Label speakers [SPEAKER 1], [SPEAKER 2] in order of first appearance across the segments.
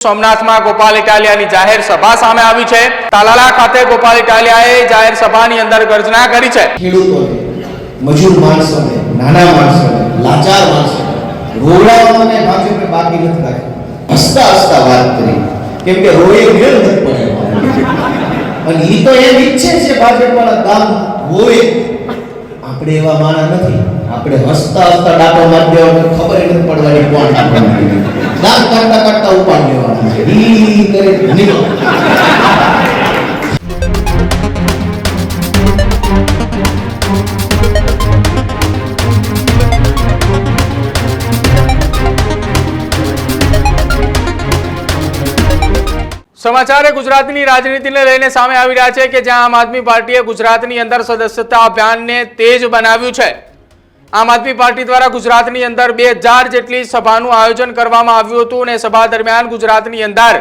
[SPEAKER 1] સોમનાથમાં ગોપાલ ઇટાલિયાની જાહેર સભા સામે આવી છે। તાલાલા ખાતે ગોપાલ ઇટાલિયાએ જાહેર સભાની અંદર ગર્જના કરી છે।
[SPEAKER 2] ખેડૂતોને, મજૂર માણસોને, નાના માણસોને, લાચાર માણસોને રોવડાવવાને ભાજપે બાકી નથી રાખ્યું। હસતા હસતા વાત કરી, કેમ કે રોએ મેળ નથી પડ્યો અને ઈ તો એમ ઈચ્છે છે ભાજપ વાળા ગામ હોય। આપણે એવા માણા નથી, આપણે હસતા હસતા ડાકો મારી દેવાનો, ખબર નથી પડવાની કોણ દાંત કાઢતા કાઢતા ઉપાડ લેવાના છે। ઈ કરે નીકળો।
[SPEAKER 1] સમાચાર ગુજરાતની રાજનીતિને લઈને સામે આવી રહ્યા છે કે જ્યાં આમ આદમી પાર્ટીએ ગુજરાતની અંદર સદસ્યતા અભિયાનને તેજ બનાવ્યું છે। આમ આદમી પાર્ટી દ્વારા ગુજરાતની અંદર 2000 જેટલી સભાનું આયોજન કરવામાં આવ્યું હતું અને સભા દરમિયાન ગુજરાતની અંદર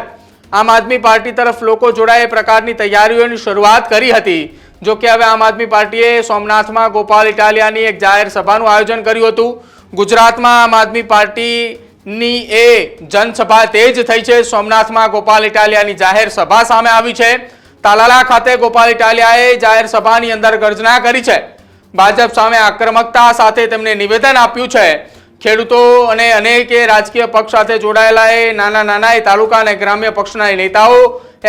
[SPEAKER 1] આમ આદમી પાર્ટી તરફ લોકો જોડાય એ પ્રકારની તૈયારીઓની શરૂઆત કરી હતી। જો કે હવે આમ આદમી પાર્ટીએ સોમનાથમાં ગોપાલ ઇટાલિયાની એક જાહેર સભાનું આયોજન કર્યું હતું। ગુજરાતમાં આમ આદમી પાર્ટીની એ જનસભા તેજ થઈ છે। સોમનાથમાં ગોપાલ ઇટાલિયાની જાહેર સભા સામે આવી છે। તાલાલા ખાતે ગોપાલ ઇટાલિયાએ જાહેર સભાની અંદર ગર્જના કરી છે। ભાજપ સામે આક્રમકતા સાથે તેમને નિવેદન આપ્યું છે। ખેડૂતો અને અનેક રાજકીય પક્ષ સાથે જોડાયેલા એ નાના તાલુકા અને ગ્રામ્ય પક્ષના નેતાઓ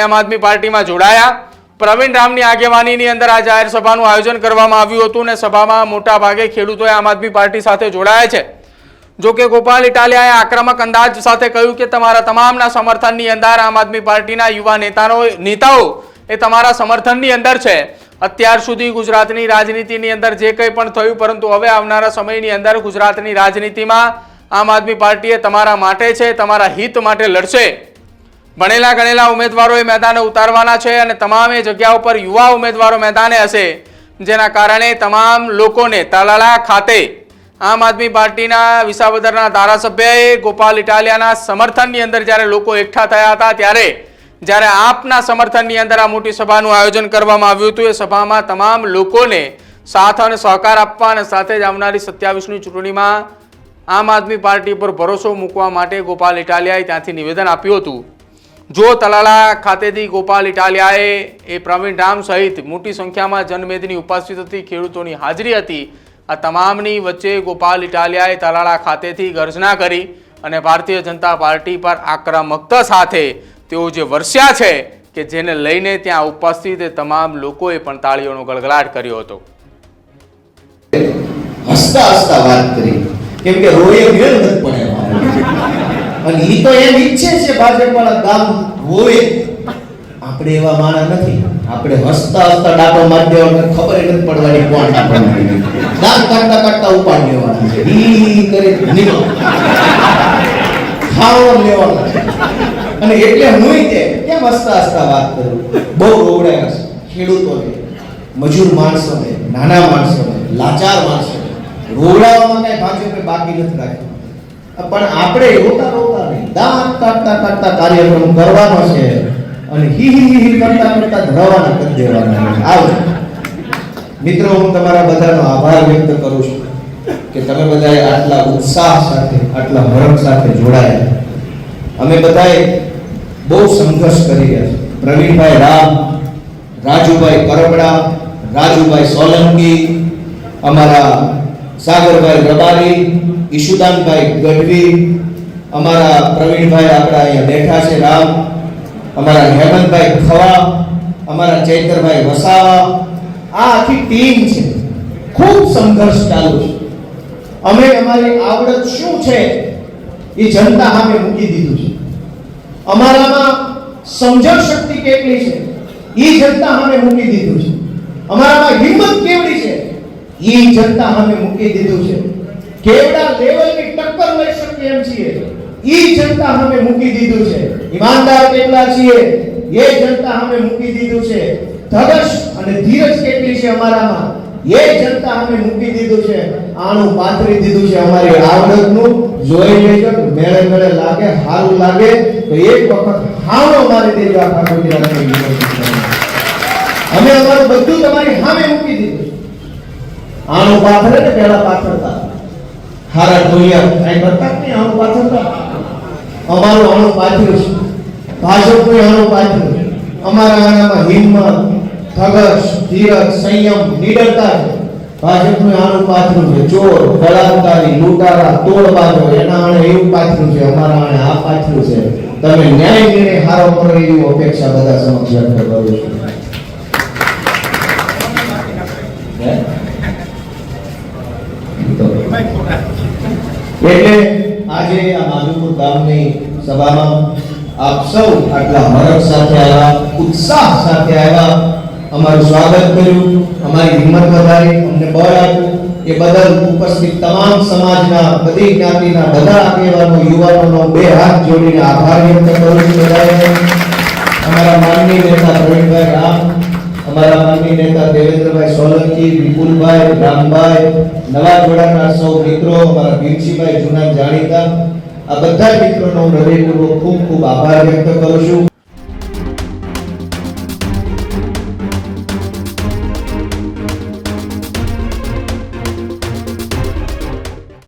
[SPEAKER 1] આમ આદમી પાર્ટીમાં જોડાયા। પ્રવીણ રામની આગેવાનીની અંદર આ જાહેર સભાનું આયોજન કરવામાં આવ્યું હતું અને સભામાં મોટા ભાગે ખેડૂતોએ આમ આદમી પાર્ટી સાથે જોડાયા છે। જો કે ગોપાલ ઇટાલિયાએ આક્રમક અંદાજ સાથે કહ્યું કે તમારા તમામના સમર્થનની અંદર આમ આદમી પાર્ટીના યુવા નેતાઓ એ તમારા સમર્થનની અંદર છે। અત્યાર સુધી ગુજરાતની રાજનીતિની અંદર જે કંઈ પણ થયું, પરંતુ હવે આવનારા સમયની અંદર ગુજરાતની રાજનીતિમાં આમ આદમી પાર્ટીએ તમારા માટે છે, તમારા હિત માટે લડશે। ભણેલા ગણેલા ઉમેદવારોએ મેદાને ઉતારવાના છે અને તમામે જગ્યાઓ પર યુવા ઉમેદવારો મેદાને હશે, જેના કારણે તમામ લોકોને તાલાલા ખાતે આમ આદમી પાર્ટીના વિસાવદરના ધારાસભ્યએ ગોપાલ ઇટાલિયાના સમર્થનની અંદર જ્યારે લોકો એકઠા થયા હતા, ત્યારે જ્યારે આપના સમર્થનની અંદર આ મોટી સભાનું આયોજન કરવામાં આવ્યું હતું। એ સભામાં તમામ લોકોને સાથ અને સહકાર આપવા અને સાથે જ આવનારી 27મી ચૂંટણીમાં આમ આદમી પાર્ટી પર ભરોસો મૂકવા માટે ગોપાલ ઇટાલિયાએ ત્યાંથી નિવેદન આપ્યું હતું। જો તાલાલા ખાતેથી ગોપાલ ઇટાલિયાએ એ પ્રવીણ રામ સહિત મોટી સંખ્યામાં જનમેદની ઉપસ્થિત હતી, ખેડૂતોની હાજરી હતી। આ તમામની વચ્ચે ગોપાલ ઇટાલિયાએ તાલાલા ખાતેથી ગર્જના કરી અને ભારતીય જનતા પાર્ટી પર આક્રમકતા સાથે તેઓ જે વરસ્યા છે કે જેને લઈને ત્યાં ઉપસ્થિત તમામ લોકોએ પણ તાળીઓનો ગળગળાટ કર્યો હતો।
[SPEAKER 2] હસતા હસતા વાત કરી, કેમ કે રોએ મેળ નથી પડ્યો અને ઈ તો એમ ઈચ્છે છે ભાજપ વાળા ગામ હોય। આપણે એવા માણા નથી, આપણે હસતા હસતા ડાકો મારી દેવાનો, ખબર નથી પડવાની કોણ દાંત કાઢતા કાઢતા ઉપાડ લેવાના છે। ઈ કરે નીકળો। ખાવા લેવાના છે અને એટલે હું તે કેમ હસતા હસતા વાત કરું। બહુ રોવડાયા છે ખેડૂતોને, મજૂર માણસોને, નાના માણસોને, લાચાર માણસોને રોવડાવવામાં કઈ ભાજપે બાકી નથી રાખ્યું। પણ આપણે રોતા રોતા નહીં, દાંત કાઢતા કાઢતા કાર્યક્રમ કરવાનો છે અને હી કરતા કરતા ધરાવાના કરી દેવાના છે। આવો મિત્રો, હું તમારા બધાનો આભાર વ્યક્ત કરું છું કે તમે બધાએ આટલા ઉત્સાહ સાથે, આટલા હરખ સાથે જોડાયા। અમે બધાએ બહુ સંઘર્ષ કરી રહ્યા છે। પ્રવીણભાઈ રામ, રાજુભાઈ કરબડા, રાજુભાઈ સોલંકી, અમારા સાગરભાઈ રબારી, ઈશુદાનભાઈ ગઢવી, અમારા પ્રવીણભાઈ આપણા અહીંયા બેઠા છે રામ, અમારા હેમંતભાઈ ખવા, અમારા ચૈતરભાઈ વસાવા, આ આખી ટીમ છે। ખૂબ સંઘર્ષ ચાલુ છે। અમે અમારી આવડત શું છે એ જનતા સામે મૂકી દીધું છે। અમારામાં સમજણ શક્તિ કેટલી છે એ જનતા સામે મૂકી દીધું છે। અમારામાં હિંમત કેવડી છે એ જનતા સામે મૂકી દીધું છે। કેવડા લેવલની ટક્કર લઈ શકીએ એમ છીએ એ જનતા સામે મૂકી દીધું છે। ઈમાનદાર કેટલા છીએ એ જનતા સામે મૂકી દીધું છે। ધગશ અને ધીરજ કેટલી છે અમારામાં એ જનતા સામે મૂકી દીધું છે। આનું પાથરી દીધું છે અમારી આવડતનું। જોઈ લેજો, મેળે મેળે લાગે, સારું લાગે તો એક વખત હાવ મારી દેજો આખા ગુજરાતની વિકાસ। અમે અમારું બધું તમારી સામે મૂકી દીધું છે। આનું પાથરે ને પહેલા પાથરતા હારા ઢોલિયા કઈ કરતા નહીં, આનું પાથરતા। અમારું આનું પાથર્યું છે। ભાજપનું આનું પાત્ર અમારા આનામાં હિંમત, ધગશ, ધીરજ, સંયમ, નિડરતા છે. ભાજપનું આનું પાત્ર છે ચોર, બળાત્કારી, લૂંટારા, તોડબાજો, એના આણે એવું પાત્ર છે. અમારા આણે આ પાત્ર છે. તમે ન્યાય નિર્ણય હારો કરો એવી અપેક્ષા બધા સમક્ષ વ્યક્ત કરું છું. એટલે આજે આ માધુપુર ગામની સભામાં આપ સૌ આટલા હરખ સાથે આવ્યા, ઉત્સાહ સાથે આવ્યા, અમારું સ્વાગત કર્યું, અમારી હિંમત વધારી, અમને બળ આપ્યું. એ બદલ ઉપસ્થિત તમામ સમાજના, બધી જ્ઞાતિના બધા આગેવાનો, યુવાનોનો બે હાથ જોડીને આભાર વ્યક્ત કરું છું બધાને. અમારા માનનીય નેતા પ્રવીણભાઈ રામ, અમારા માનનીય નેતા દેવેન્દ્રભાઈ સોલંકી, વિપુલભાઈ, રામભાઈ, નવા જોડાનાર સૌ મિત્રો, અમારા ભીમસિંહભાઈ જૂના જાણીતા, આ બધા મિત્રોનો હું હૃદયપૂર્વક ખૂબ ખૂબ આભાર વ્યક્ત કરું છું.